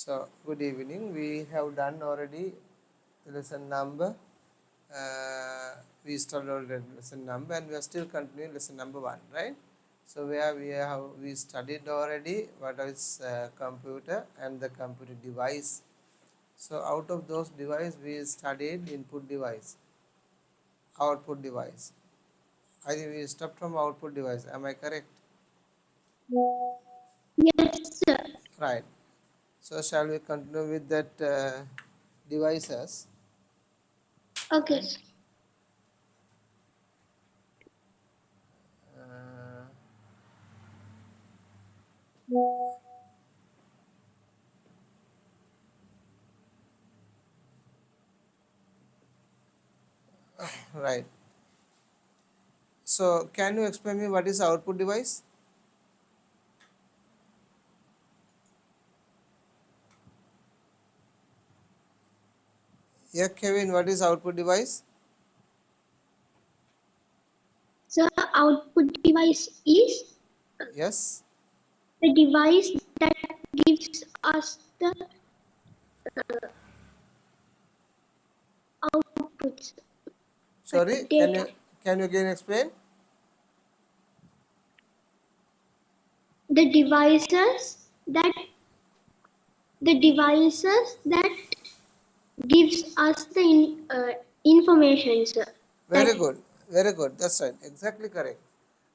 So, good evening. We have done already lesson number. We started already lesson number, and we are still continuing lesson number 1, right? So, where we studied already what is computer and the computer device. So, out of those device, we studied input device, output device. I think we stopped from output device. Am I correct? Yes, sir. Right. So, shall we continue with that devices? Okay. Right. Uh, right. So, can you explain me what is output device? Yeah, Kevin, what is output device? So output device is Yes. the device that gives us the outputs, Sorry, data. can you again explain? The devices that gives us the information, sir. Very good. Very good. That's right. Exactly correct.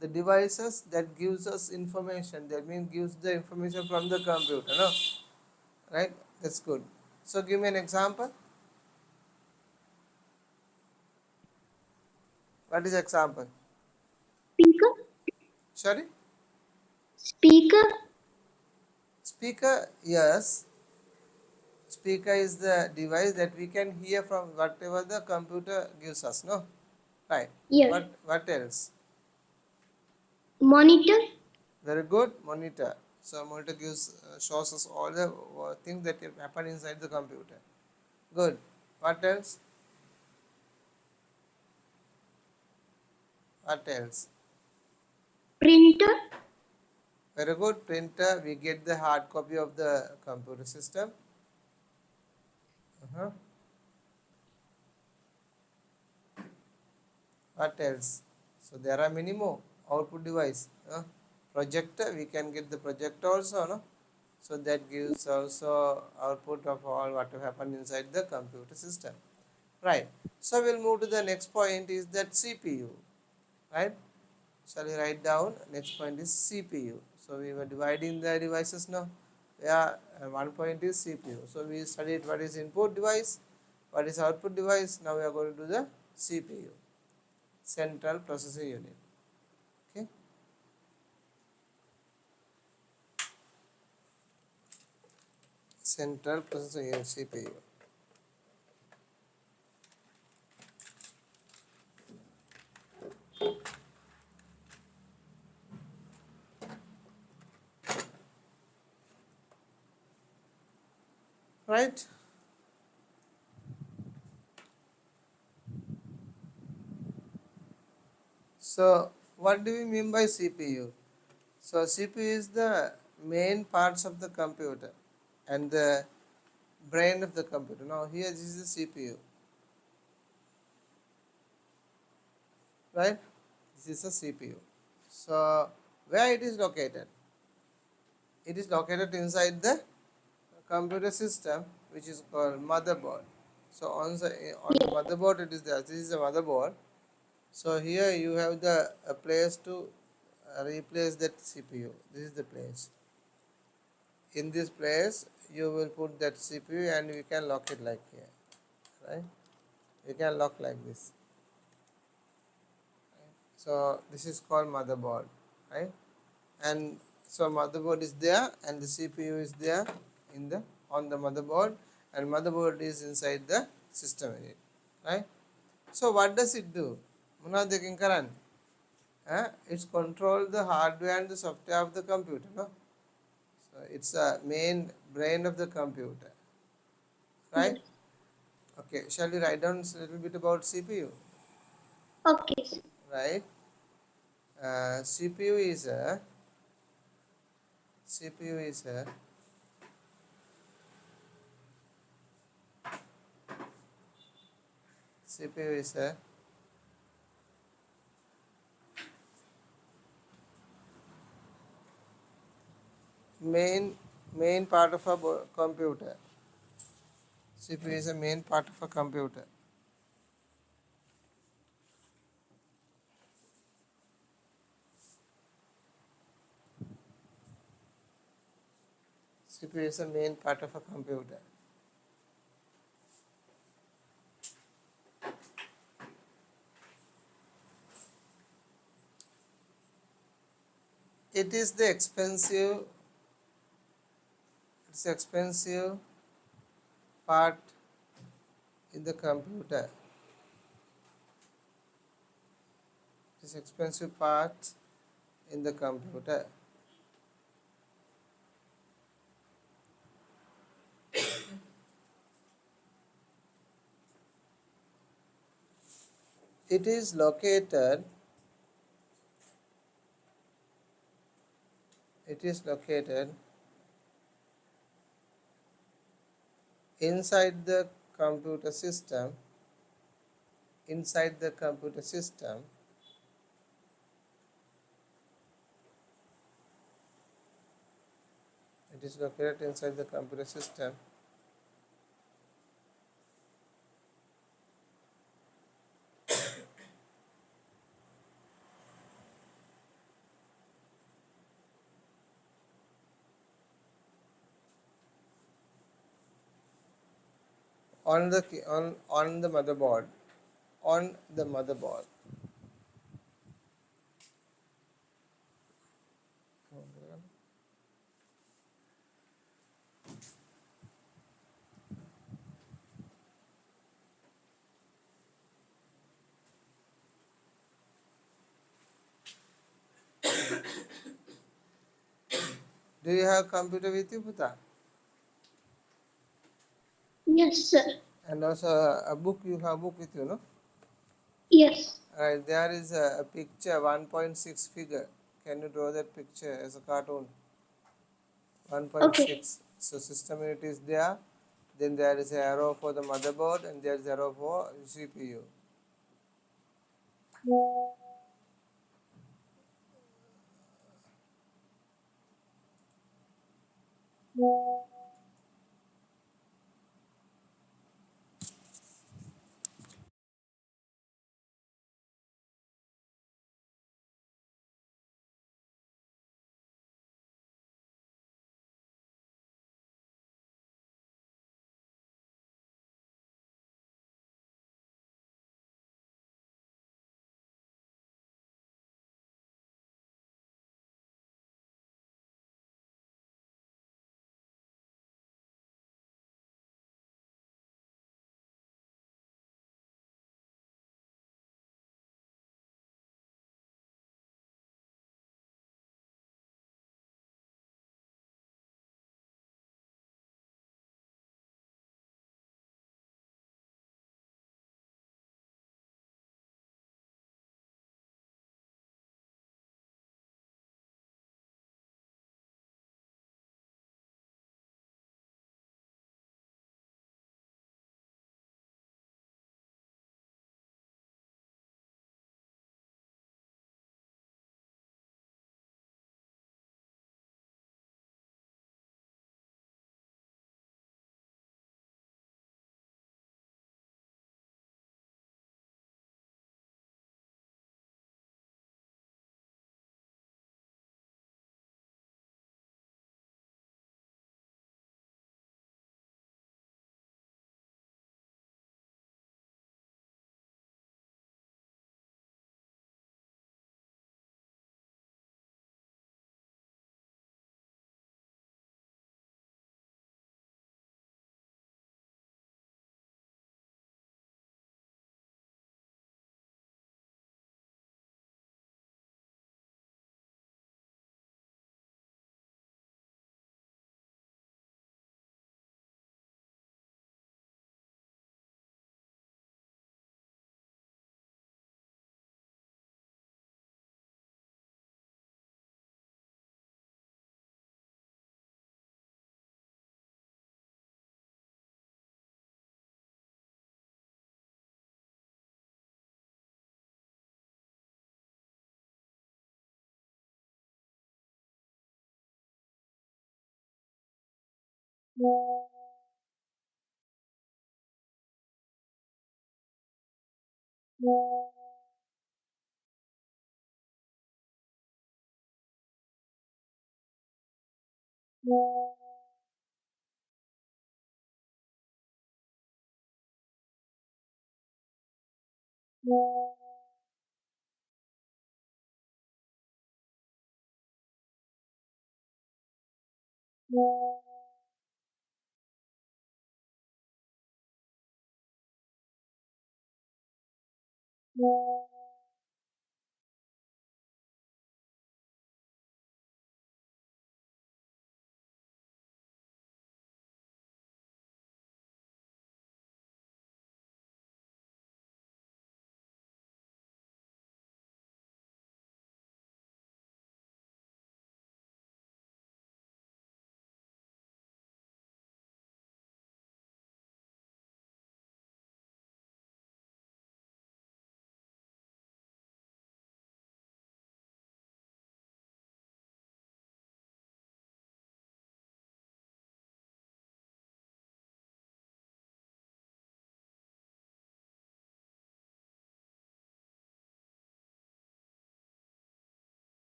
The devices that gives us information, that means gives the information from the computer, no? Right? That's good. So give me an example. What is example? Speaker, Sorry? speaker, Speaker, yes. Speaker is the device that we can hear from whatever the computer gives us, no? Right. yes. What else? Monitor, Very good. Monitor. So monitor shows us all the things that happen inside the computer. Good. What else? What else? printer, Very good. Printer. We get the hard copy of the computer system. What else? So there are many more. Output device. Projector. We can get the projector also, no? So that gives also output of all what happened inside the computer system. Right. So we'll move to the next point is that CPU. Right. Shall we write down? Next point is CPU. So we were dividing the devices now. Yeah, one point is CPU. So we studied what is input device, what is output device. Now we are going to do the CPU, Central Processing Unit. Okay. Central Processing Unit, CPU. Right. So what do we mean by CPU? So CPU is the main parts of the computer and the brain of the computer. Now here this is the CPU, right? This is a CPU. So where it is located? It is located inside the computer system, which is called motherboard. So on the motherboard it is there. This is the motherboard. So here you have the place to replace that CPU. This is the place. In this place you will put that CPU and you can lock it like here, right? You can lock like this. So this is called motherboard, right? And so motherboard is there and the CPU is there in the on the motherboard, and motherboard is inside the system unit, right? So what does it do? Munad Kinkaran, it's control the hardware and the software of the computer, no? So it's a main brain of the computer, right? yes. Okay, shall we write down a little bit about CPU? Okay, Right. CPU is a CPU is a main part of a computer. CPU is a main part of a computer. CPU is a main part of a computer. It is the expensive part in the computer. It is expensive part in the computer. It is located inside the computer system inside the computer system it is located inside the computer system on the on the motherboard on the motherboard. Do you have computer with you, Puta? Yes, sir. And also a book, you have book with you, no? Yes. There is a picture 1.6 figure. Can you draw that picture as a cartoon? Okay. 1.6. So system unit is there. Then there is an arrow for the motherboard and there is arrow for CPU.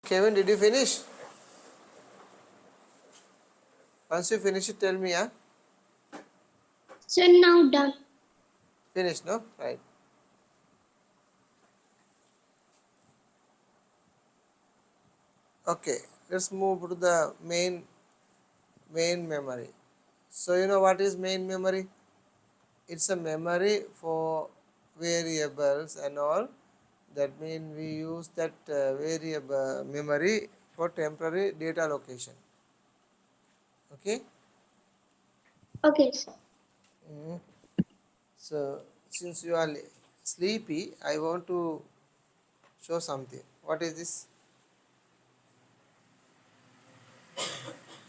Kevin, did you finish? Once you finish it, tell me, huh? So now done. Finish, no? Right. Okay, let's move to the main memory. So you know what is main memory? It's a memory for variables and all. That means we use that variable memory for temporary data location. Okay. Okay, sir. Mhm. So since you are sleepy, I want to show something. What is this?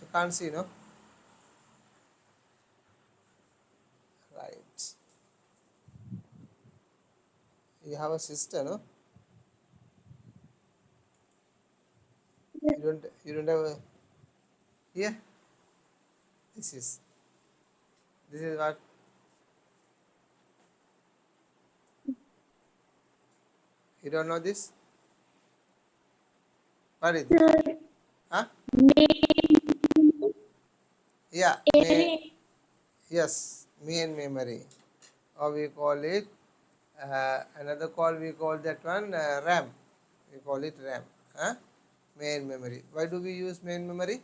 You can't see, no? Right. You have a sister, no? You don't have a here. This is what you don't know this. What is this? Sir, Huh? main Yeah, may area. yes, main memory, or we call it another call. We call that one RAM. We call it RAM. Huh? Main memory. Why do we use main memory?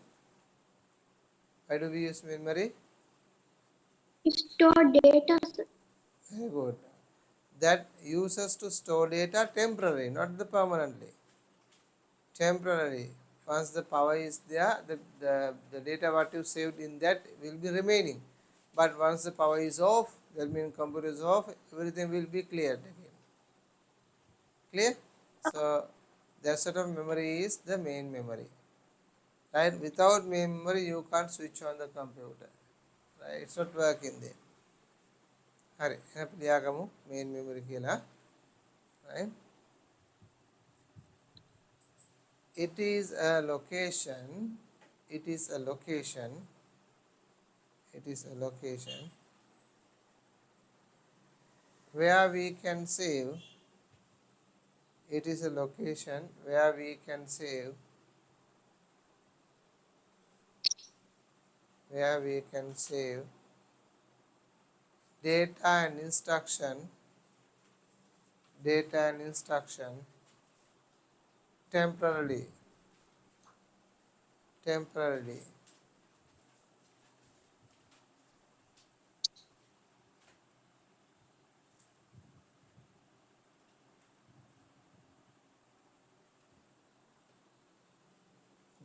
Why do we use main memory? Store data, sir. Very good. That uses to store data temporarily, not the permanently. Temporarily. Once the power is there, the data what you saved in that will be remaining. But once the power is off, that means computer is off, everything will be cleared again. Clear? So that sort of memory is the main memory. Right? Without main memory, you can't switch on the computer. Right? It's not working there. Hari, main memory kila. Right? It is a location. It is a location. It is a location where we can save. It is a location where we can save. Where we can save data and instruction. Data and instruction temporarily. Temporarily.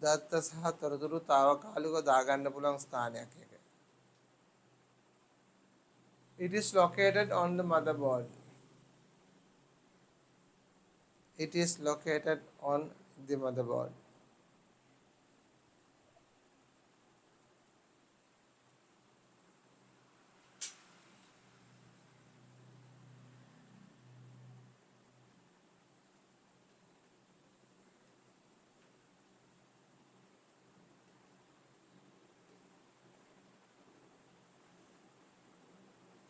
දත්ත සහ තොරතුරු తాවකාලිකව දාගන්න පුළුවන් ස්ථානයක් එක. It is located on the motherboard. It is located on the motherboard.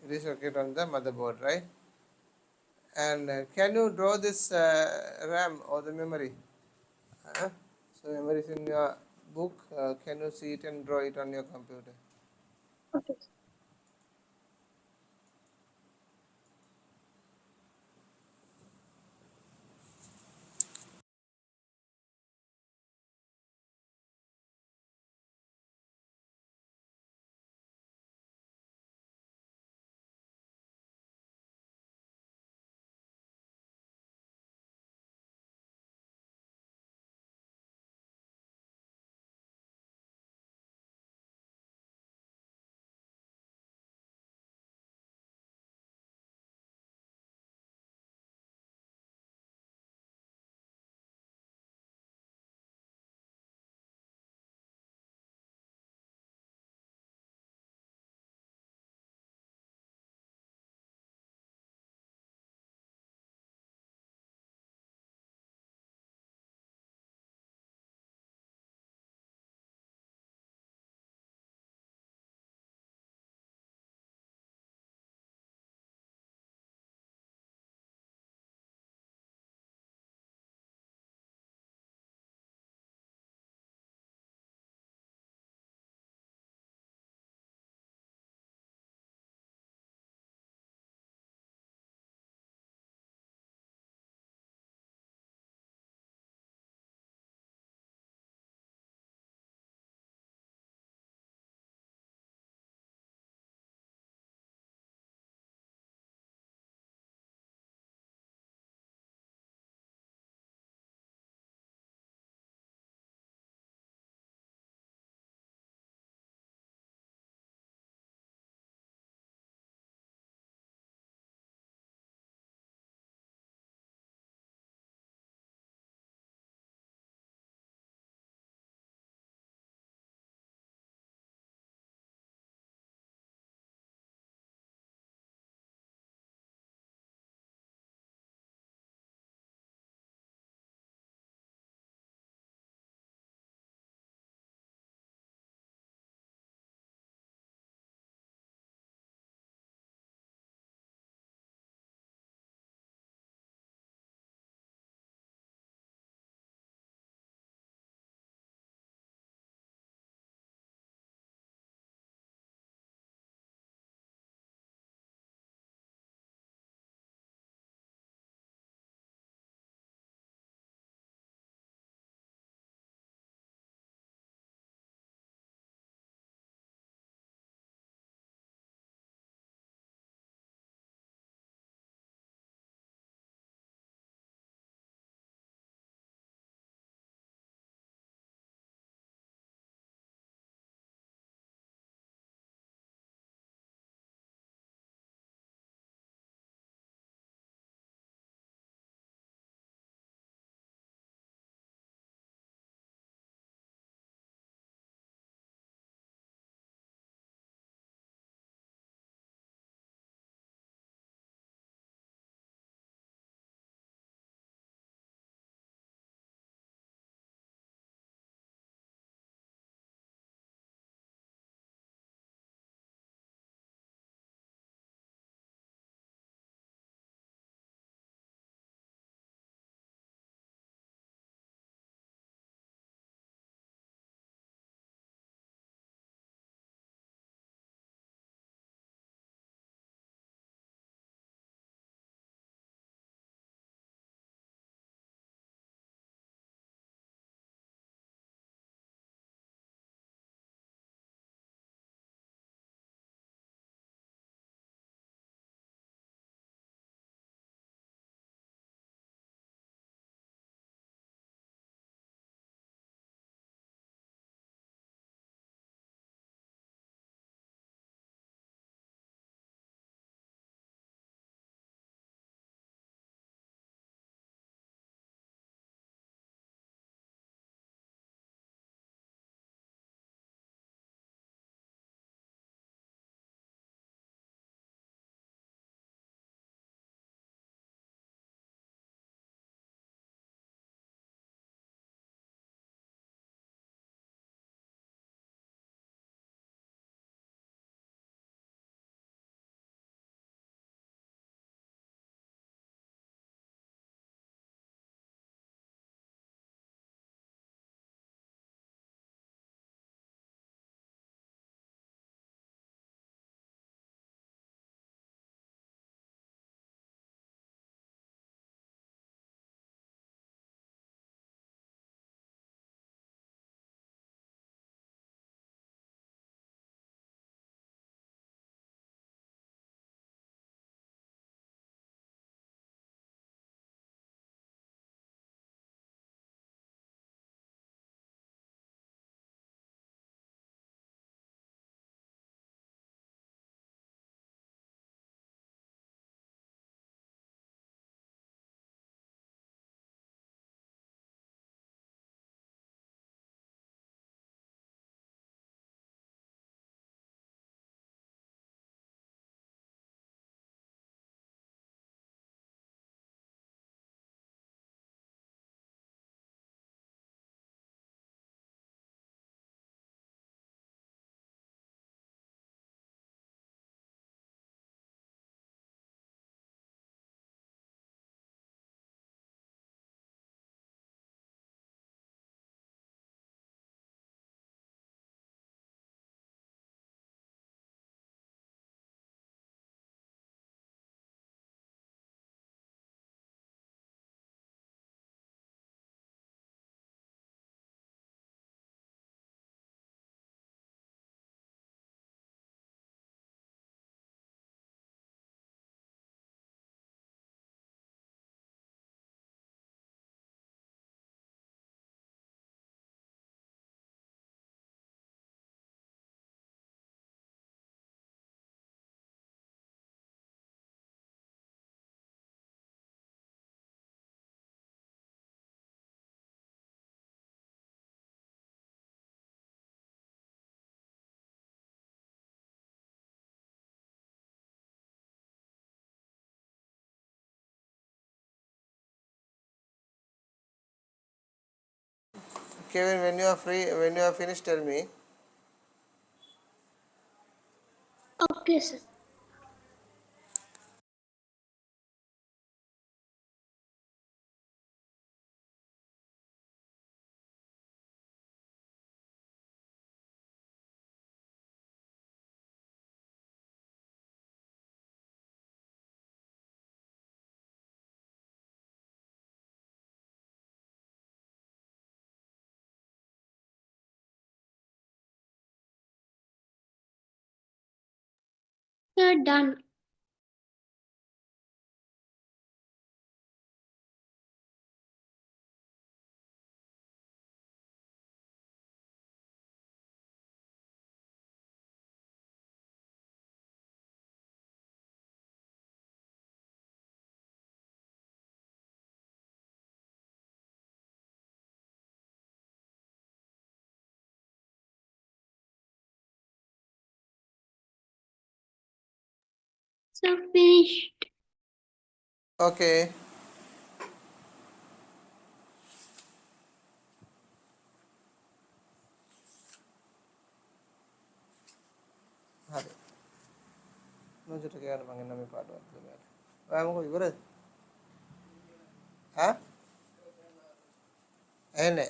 It is located on the motherboard, right? And can you draw this RAM or the memory? So memory is in your book. Can you see it and draw it on your computer? Okay. Kevin, when you are free, when you are finished, tell me. Okay, sir. Sir, done. Sir, finished. Okay. Hari. No joto kaya na mangin namin paano at lumer. Kaya mo ko igurad. Ha? Ene.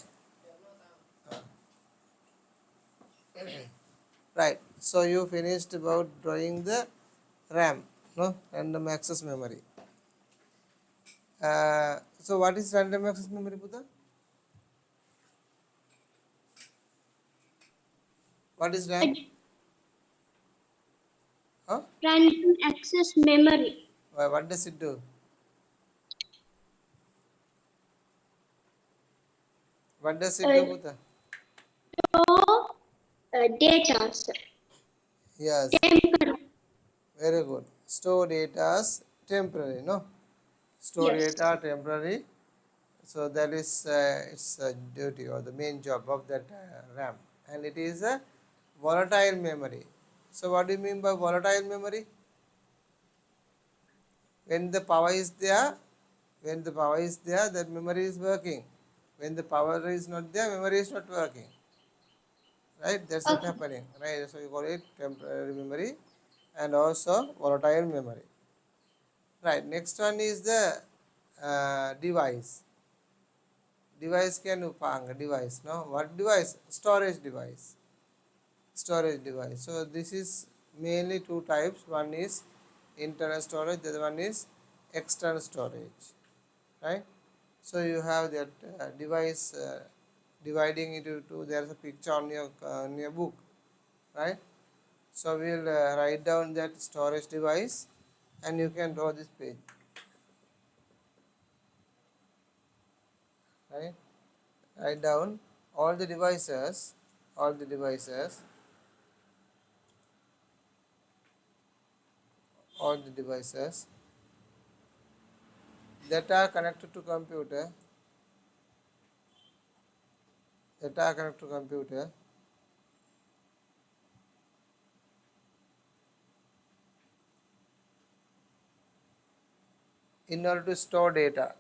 Right. So you finished about drawing the RAM, no? Random access memory. So what is random access memory, Buddha? What is RAM? Huh? Random access memory. What does it do? What does it do, Buddha? Store data, sir. Yes. Temporary. Very good. Store data as temporary, no? Store Yes. data temporary. So that is its duty or the main job of that RAM, and it is a volatile memory. So what do you mean by volatile memory? When the power is there, that memory is working. When the power is not there, memory is not working. Right? That's what Okay. happening. Right? So you call it temporary memory and also volatile memory. Right. Next one is the device. Device can upang device. No, what device? Storage device. Storage device. So this is mainly two types. One is internal storage. The other one is external storage. Right. So you have that device dividing into two. There is a picture on your book. Right. So we will write down that storage device, and you can draw this page. Right. Write down all the devices. All the devices. All the devices that are connected to computer, in order to store data.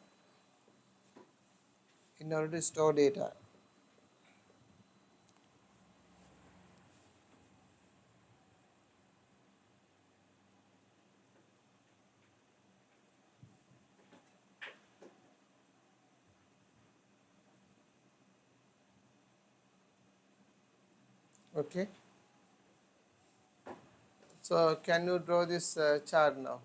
Okay. So can you draw this chart now?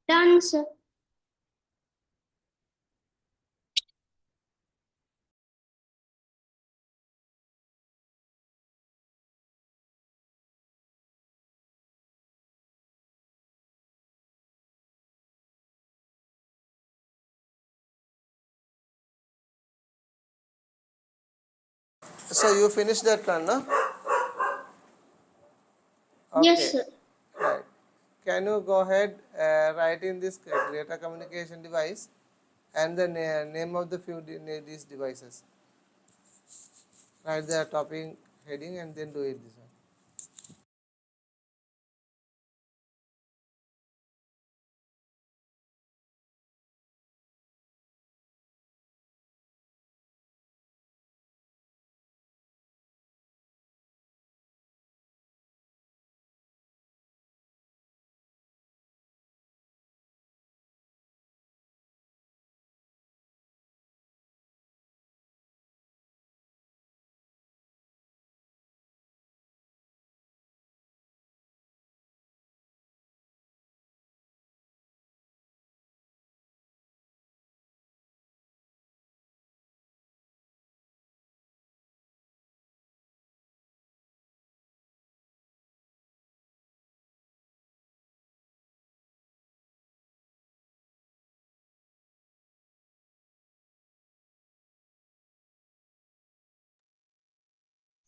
Done, sir. So you finished that one, no? Yes, Okay. sir. Right. Can you go ahead, write in this data communication device and the name of the these devices. Write the topic heading and then do it this one.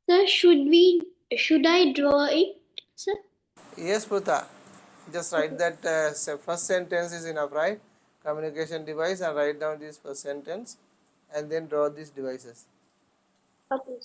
Sir, should I draw it, sir? Yes, Pruta. Just write that first sentence is enough, right? Communication device, and write down this first sentence and then draw these devices. Okay.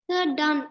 Sir, done.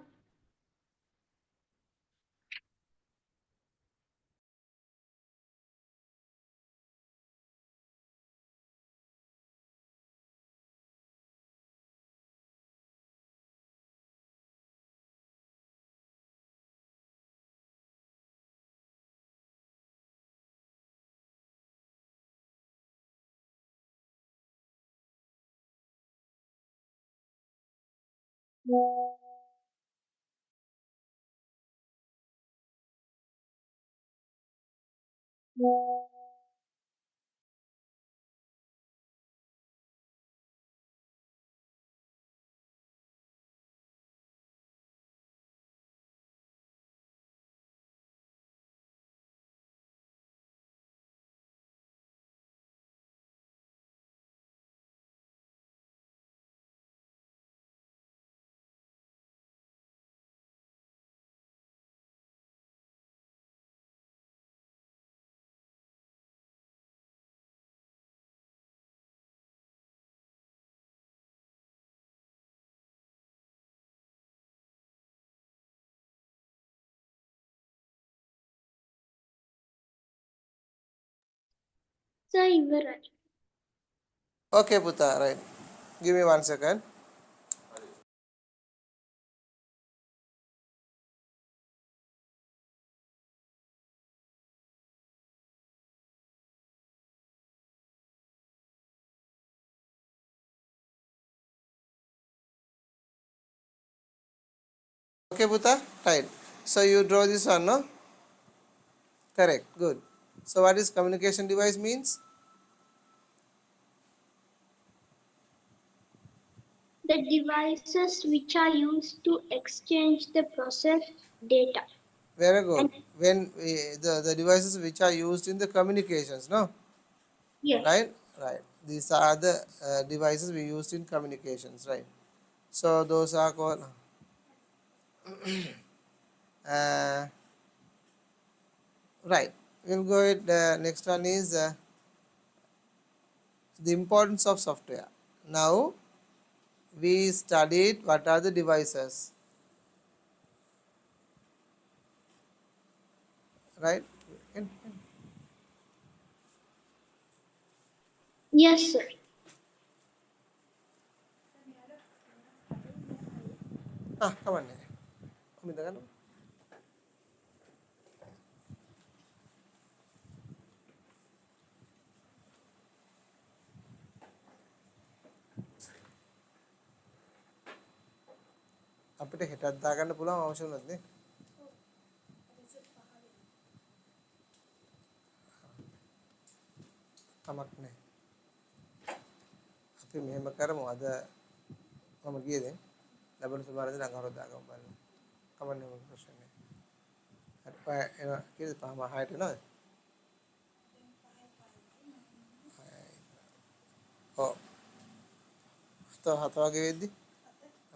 Sir, ඉවරයි. Okay, Puta, right. Give me 1 second. Okay, Puta, right. So you draw this one, no? Correct, good. So what is communication device means? The devices which are used to exchange the process data. Very good. And When the devices which are used in the communications, no? yes, Right? Right. These are the devices we used in communications, right? So those are called, uh, right. We'll go with the next one is the importance of software. Now we studied what are the devices, right? yes, sir. Come on. Uminda ka no? අපිට හෙටත් දාගන්න පුළුවන් අවශ්‍ය නැද්ද? කමක් නැහැ. අපි මෙහෙම කරමු. අද මම ගියේ දැන්. ලැබෙන සුමාරද ළඟවර දාගමු බලන්න. කමන්නේ මොකද ප්‍රශ්නේ නැහැ. හරි පහ එනවා කීයද? පහම 6ට එනවද? ඔව්. හත වගේ වෙද්දි?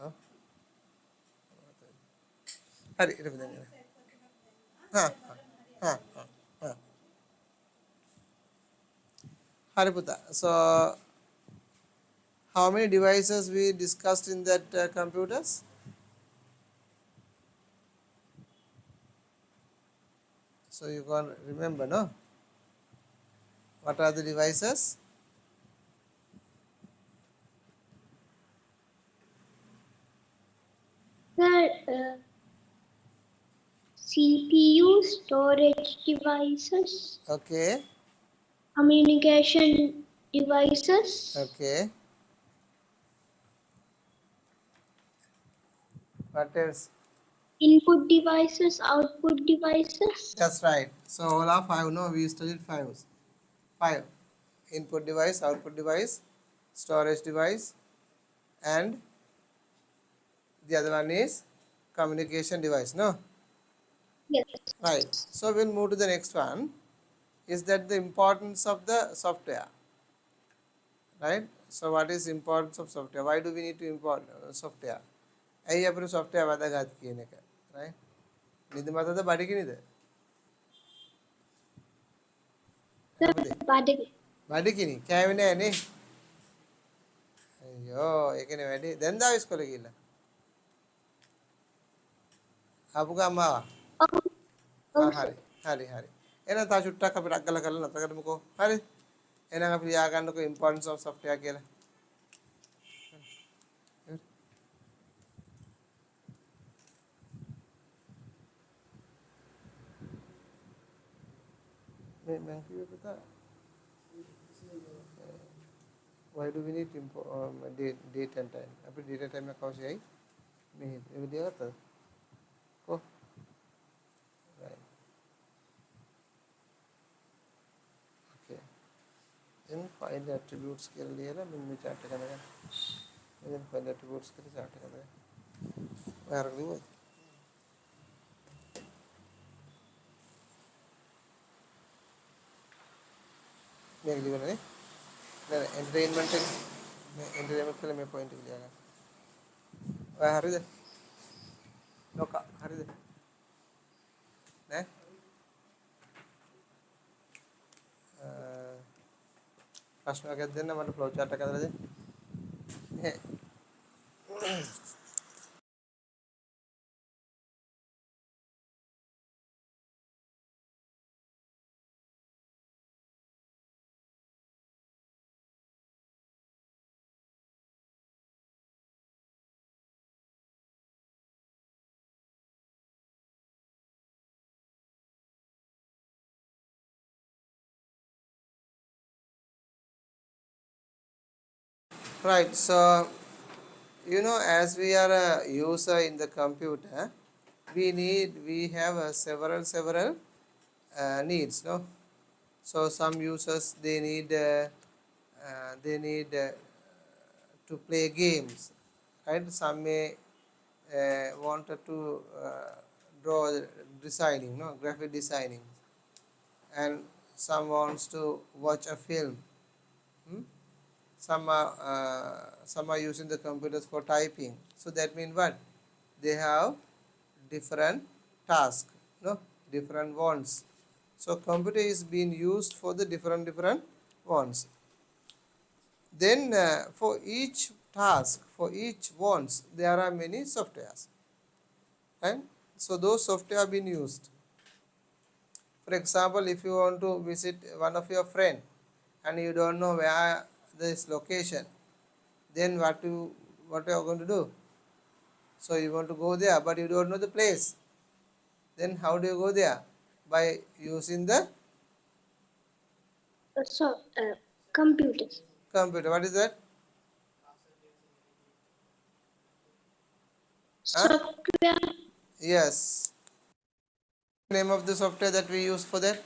ඔව්. හරි ඊට පස්සේ දැන්. හා හා හා. හරි පුතා. So how many devices we discussed in that computers? So you can remember, no? What are the devices? Sir, CPU, storage devices, Okay. communication devices, Okay. What else? input devices, output devices. That's right. So all are five. No, we studied five. Five. Input device, output device, storage device, and the other one is communication device. No? Yes. Right. So we'll move to the next one. Is that the importance of the software? Right? So what is importance of software? Why do we need to import software? ඇයි අපිට software වැදගත් කියන එක. Right? නිදිමතද බඩගිනිද? Sir, අපිට බඩගිනි. බඩගිනි කෑවේ නෑනේ. අයියෝ ඒකනේ වැඩි. දැන් දාව ඉස්කෝලේ ගිහිල්ලා. ආපු ගාම ආවා. Oh, oh, sir. හරි. හරි හරි. එහෙනම් තා චුට්ටක් අපි ඩක් ගාලා කරලා නතර කරමුකෝ. හරි. එහෙනම් අපි ලියාගන්නකෝ importance of software කියලා. මේ මම කිව්ව පුතා why do we need date and time? අපි date and time එක අවශ්‍යයි. මේ ඒ විදිහට කො right. Okay. Then find attributes කියලා ලියලා මෙන්න මේ chart එක ගන්න. then find attributes කියලා chart එක ගන්න. ඔය අර ලියුවා. මේක ලියවනේ. නෑ entertainment එක මේ entertainment කියලා මේ point එක ලියගන්න. ඔය හරිද? ලෝක හරිද? නෑ? ප්‍රශ්නයක් දෙන්න මට flow chart එක හදලා දෙන්න. මේ right. So you know, as we are a user in the computer, we have several needs, no? So some users they need to play games, right? Some may wanted to draw designing, no, graphic designing, and some wants to watch a film. Hmm? Some are using the computers for typing. So that means what? They have different tasks, no, different wants. So computer is being used for the different wants. Then for each task, for each wants, there are many softwares, right? So those software are being used. For example, if you want to visit one of your friend and you don't know where this location, then what you are going to do? So you want to go there, but you don't know the place. Then how do you go there? By using the Computers. computer. What is that? Huh? Software. Yes. Name of the software that we use for that?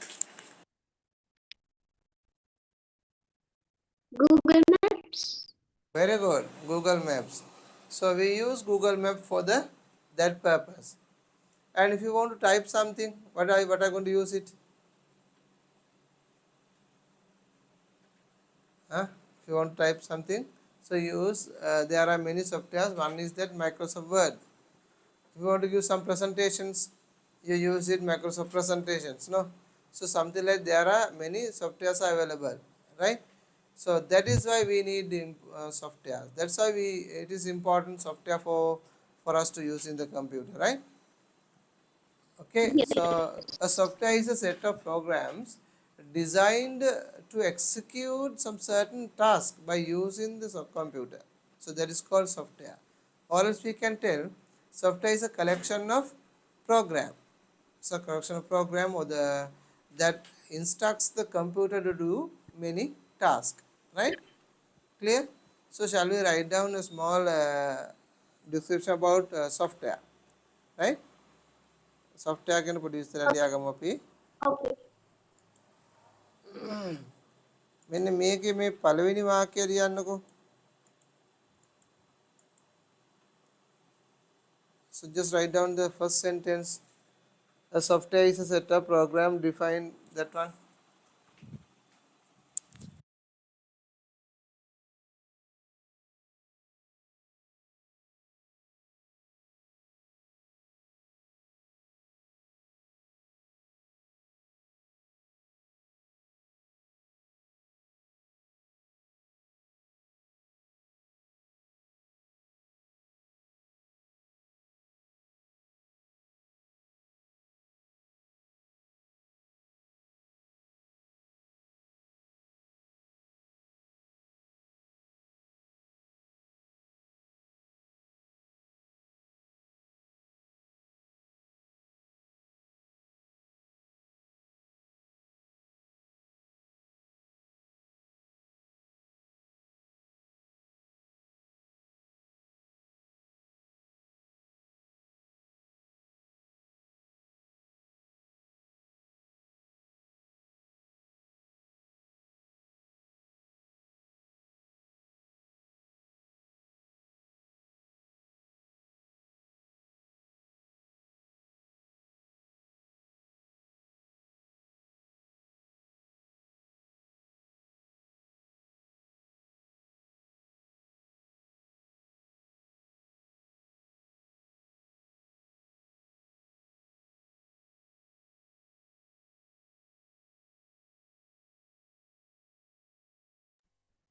Google Maps. Very good. Google Maps. So we use Google Map for that purpose. And if you want to type something, what are going to use it? Huh? If you want to type something, so use there are many softwares. One is that Microsoft Word. If you want to give some presentations, you use it Microsoft Presentations, no? So something like there are many softwares are available, right? So that is why we need software. That's why it is important software for us to use in the computer, right? Okay, Yes. so a software is a set of programs designed to execute some certain task by using the computer. So that is called software. Or else we can tell software is a collection of program. So collection of program or that instructs the computer to do many tasks, right? Clear? So shall we write down a small description about software, right? Software ගැන පොඩි විස්තරයක් ලියාගමු අපි. Okay. මෙන්න මේකේ මේ පළවෙනි වාක්‍යය ලියන්නකෝ. So just write down the first sentence. A software is a set of program define that one.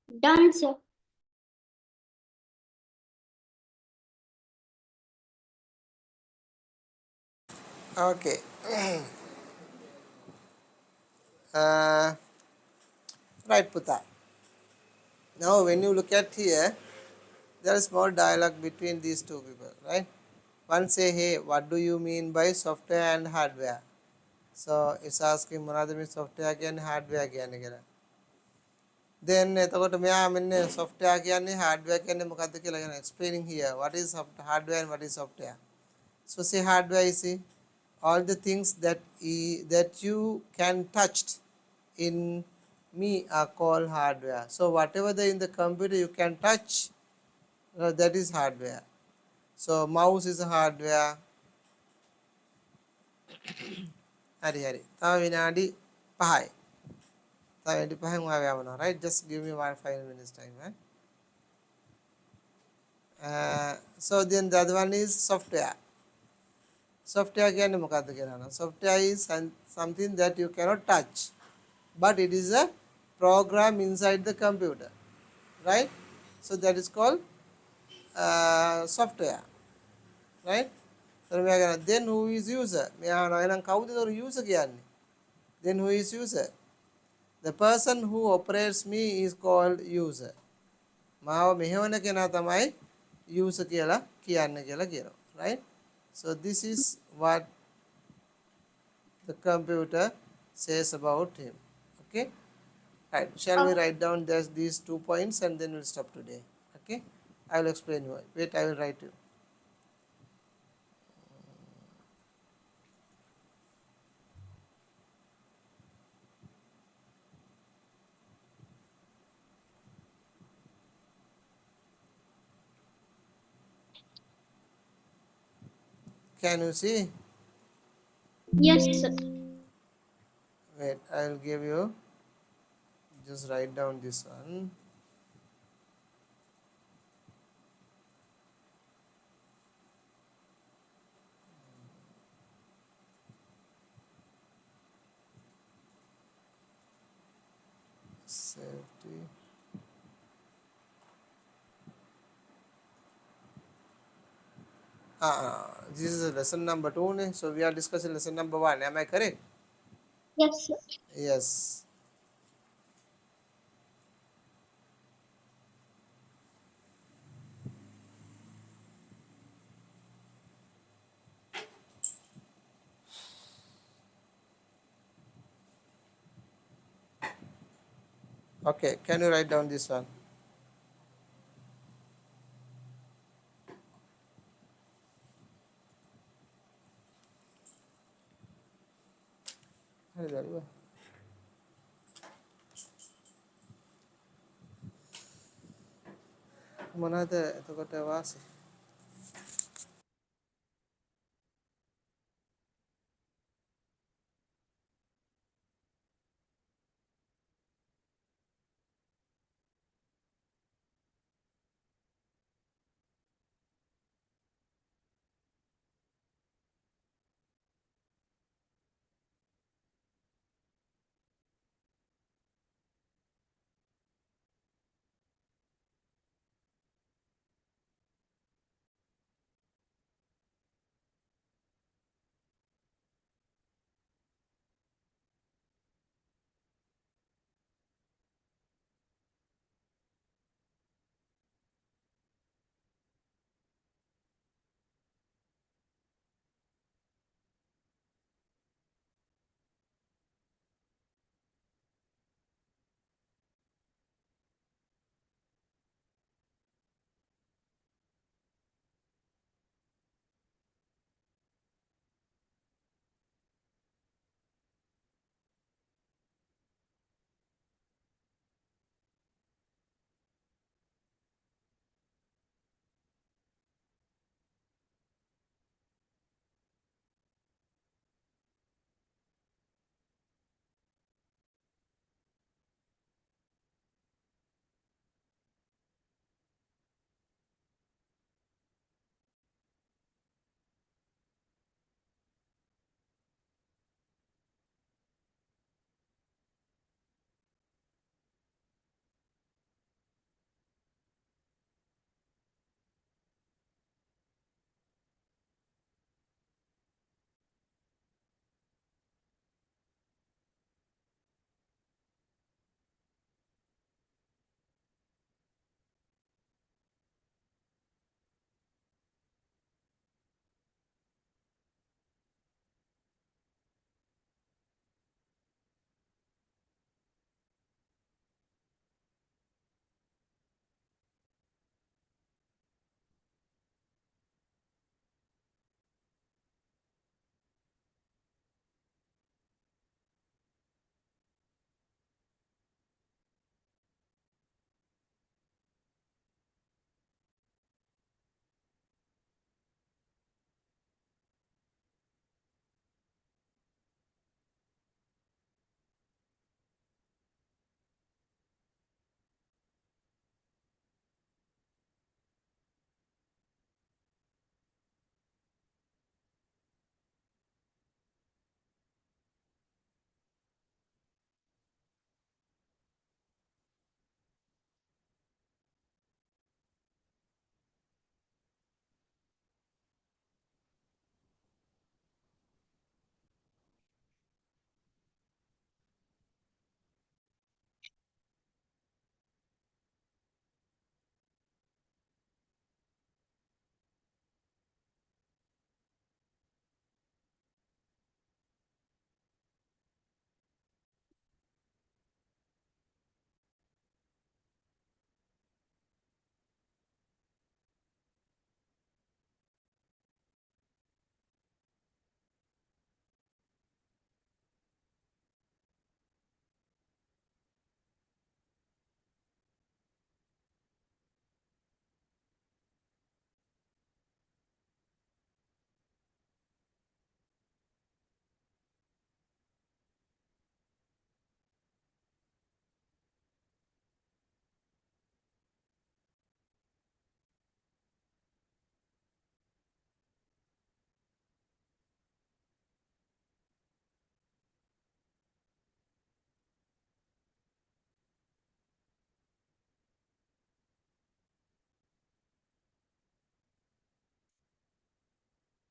Done, sir. Okay. uh, right, Puta. Now when you look at here, there is more dialogue between these two people, right? One say, hey, what do you mean by software and hardware? So it's asking මොනවද software කියන්නේ hardware කියන්නේ කියලා. Then එතකොට මෙයා මෙන්න software කියන්නේ hardware කියන්නේ මොකක්ද කියලා කියන explaining here what is hardware and what is software. So say hardware is all the things that you can touch in me are called hardware. So whatever in the computer you can touch, that is hardware. So mouse is a hardware. හරි හරි. තව විනාඩි 5යි. තව විනාඩි 5න් ඔයා යවනවා. Right? Just give me 5 minutes time. So then the other one is software. Software කියන්නේ මොකක්ද කියලා නම් software is something that you cannot touch, but it is a program inside the computer, right? So that is called software, right? So then who is user? මෙයා නම් කවුද user කියන්නේ? Then who is user? The person who operates me is called user. මාව මෙහෙවන කෙනා තමයි user කියලා කියන්න කියලා කියනවා, right? So this is what the computer says about him. Okay, right? Shall we write down these 2 points and then we'll stop today? Okay, I will explain you. Wait, I will write you. Can you see? Yes, sir. Wait, I will give you. Just write down this one. Safety. This is lesson number 2. So we are discussing lesson number 1. Am I correct? Yes, sir. Yes. Okay, can you write down this one? මොනවද එතකොට වාසි?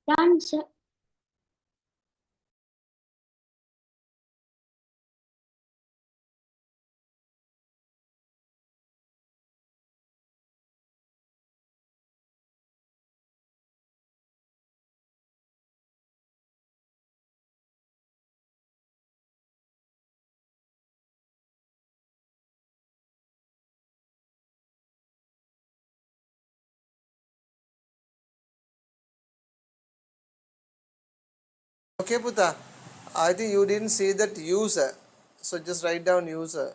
Done, sir. Okay, Puta. I think you didn't see that user. So just write down user.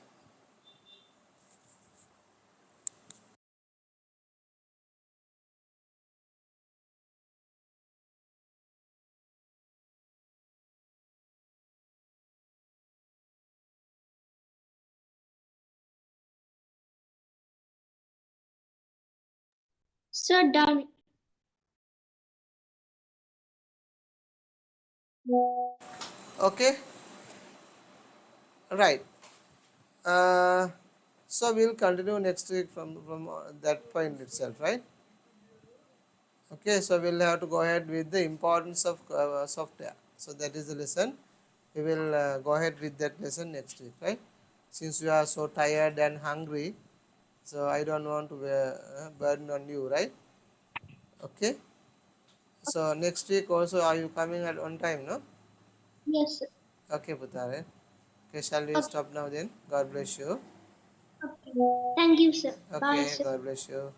Sir, done. Okay, right. Uh, so we'll continue next week from that point itself, right? Okay, so we'll have to go ahead with the importance of software. So that is the lesson. We will go ahead with that lesson next week, right? Since you are so tired and hungry, so I don't want to burden on you, right? Okay. So next week also, are you coming at on time, no? Yes, sir. Okay, Putare. Okay, shall we Okay. stop now then? God bless you. Okay. Thank you, sir. Bye, Okay, sir. God bless you.